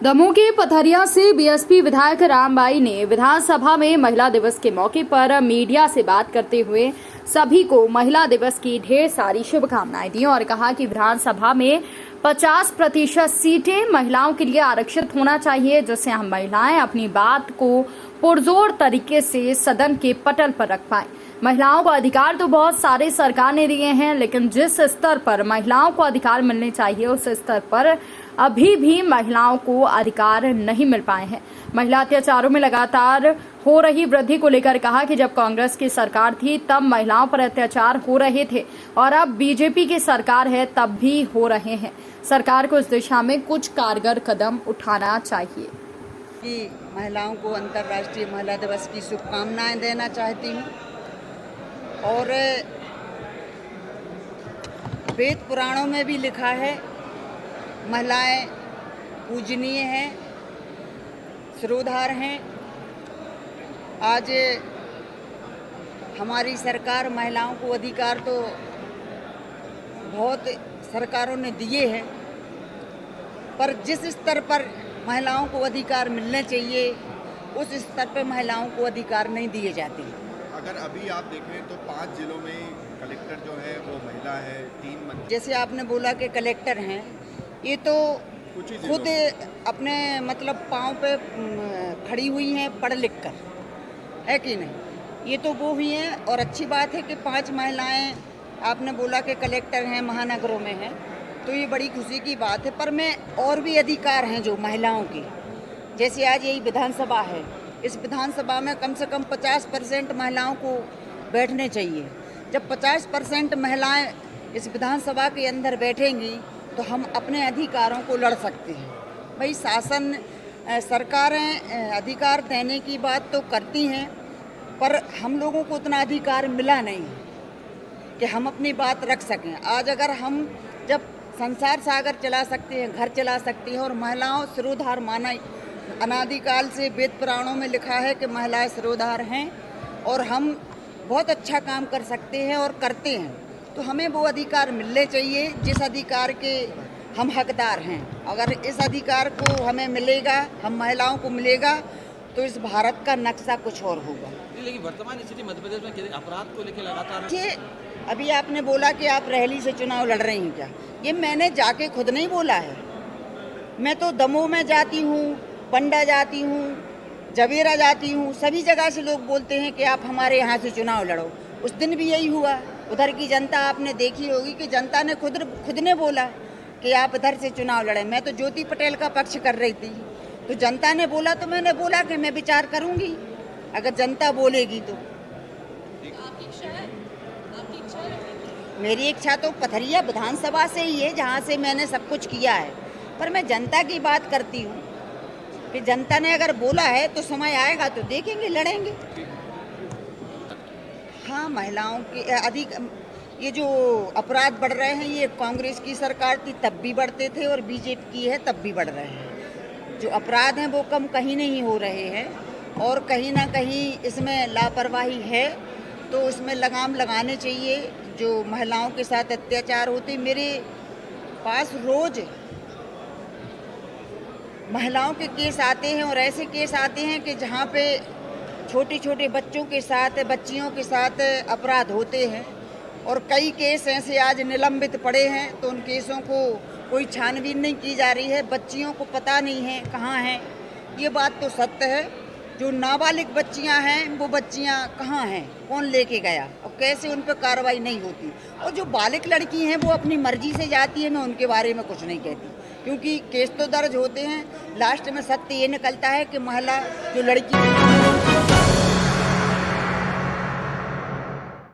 दमोह के पथरिया से बीएसपी विधायक रामबाई ने विधानसभा में महिला दिवस के मौके पर मीडिया से बात करते हुए सभी को महिला दिवस की ढेर सारी शुभकामनाएं दी और कहा कि विधानसभा में 50% सीटें महिलाओं के लिए आरक्षित होना चाहिए, जिससे हम महिलाएं अपनी बात को पुरजोर तरीके से सदन के पटल पर रख पाएं। महिलाओं को अधिकार तो बहुत सारे सरकार ने दिए हैं, लेकिन जिस स्तर पर महिलाओं को अधिकार मिलने चाहिए उस स्तर पर अभी भी महिलाओं को अधिकार नहीं मिल पाए हैं। महिला अत्याचारों में लगातार हो रही वृद्धि को लेकर कहा कि जब कांग्रेस की सरकार थी तब महिलाओं पर अत्याचार हो रहे थे और अब बीजेपी की सरकार है तब भी हो रहे हैं। सरकार को इस दिशा में कुछ कारगर कदम उठाना चाहिए। कि महिलाओं को अंतर्राष्ट्रीय महिला दिवस की शुभकामनाएं देना चाहती हूँ और वेद पुराणों में भी लिखा है महिलाएं पूजनीय हैं, सिरोधार हैं। आज हमारी सरकार महिलाओं को अधिकार तो बहुत सरकारों ने दिए हैं, पर जिस स्तर पर महिलाओं को अधिकार मिलने चाहिए उस स्तर पर महिलाओं को अधिकार नहीं दिए जाते। अगर अभी आप देखें तो 5 जिलों में कलेक्टर जो है वो महिला है, 3 मंत्री। जैसे आपने बोला कि कलेक्टर हैं, ये तो खुद अपने मतलब पाँव पे खड़ी हुई हैं पढ़ लिख कर, है कि नहीं? ये तो वो हुई हैं और अच्छी बात है कि 5 महिलाएं आपने बोला कि कलेक्टर हैं, महानगरों में हैं, तो ये बड़ी खुशी की बात है। पर मैं और भी अधिकार हैं जो महिलाओं के, जैसे आज यही विधानसभा है, इस विधानसभा में कम से कम 50% महिलाओं को बैठने चाहिए। जब 50% महिलाएं इस विधानसभा के अंदर बैठेंगी तो हम अपने अधिकारों को लड़ सकते हैं। भाई शासन सरकारें अधिकार देने की बात तो करती हैं, पर हम लोगों को उतना अधिकार मिला नहीं कि हम अपनी बात रख सकें। आज अगर हम जब संसार सागर चला सकते हैं, घर चला सकते हैं और महिलाओं सिरोधार माना, अनादिकाल से वेद पुराणों में लिखा है कि महिलाएं सिरोधार हैं और हम बहुत अच्छा काम कर सकते हैं और करते हैं, तो हमें वो अधिकार मिलने चाहिए जिस अधिकार के हम हकदार हैं। अगर इस अधिकार को हमें मिलेगा, हम महिलाओं को मिलेगा, तो इस भारत का नक्शा कुछ और होगा। लेकिन वर्तमान स्थिति मध्य प्रदेश में अपराध को लेकर लगातार ये अभी आपने बोला कि आप रैली से चुनाव लड़ रही हैं क्या, ये मैंने जाके खुद नहीं बोला है। मैं तो दमोह में जाती हूँ, पंडा जाती हूँ, जवेरा जाती हूँ, सभी जगह से लोग बोलते हैं कि आप हमारे यहाँ से चुनाव लड़ो। उस दिन भी यही हुआ। उधर की जनता आपने देखी होगी कि जनता ने खुद ने बोला कि आप इधर से चुनाव लड़ें। मैं तो ज्योति पटेल का पक्ष कर रही थी, तो जनता ने बोला तो मैंने बोला कि मैं विचार करूँगी अगर जनता बोलेगी तो। मेरी इच्छा तो पथरिया विधानसभा से ही है, जहाँ से मैंने सब कुछ किया है, पर मैं जनता की बात करती हूँ कि जनता ने अगर बोला है तो समय आएगा तो देखेंगे, लड़ेंगे। हाँ, महिलाओं के अधिक ये जो अपराध बढ़ रहे हैं, ये कांग्रेस की सरकार थी तब भी बढ़ते थे और बीजेपी की है तब भी बढ़ रहे हैं। जो अपराध हैं वो कम कहीं नहीं हो रहे हैं और कहीं ना कहीं इसमें लापरवाही है, तो इसमें लगाम लगाने चाहिए। जो महिलाओं के साथ अत्याचार होते, मेरे पास रोज महिलाओं के केस आते हैं और ऐसे केस आते हैं कि जहाँ पे छोटे छोटे बच्चों के साथ, बच्चियों के साथ अपराध होते हैं और कई केस ऐसे आज निलंबित पड़े हैं, तो उन केसों को कोई छानबीन नहीं की जा रही है। बच्चियों को पता नहीं है कहाँ हैं, ये बात तो सत्य है। जो नाबालिग बच्चियां हैं वो बच्चियां कहाँ हैं, कौन लेके गया और कैसे उन पर कार्रवाई नहीं होती। और जो बालिग लड़की हैं वो अपनी मर्जी से जाती है, मैं उनके बारे में कुछ नहीं कहती, क्योंकि केस तो दर्ज होते हैं। लास्ट में सत्य ये निकलता है कि महिला जो लड़की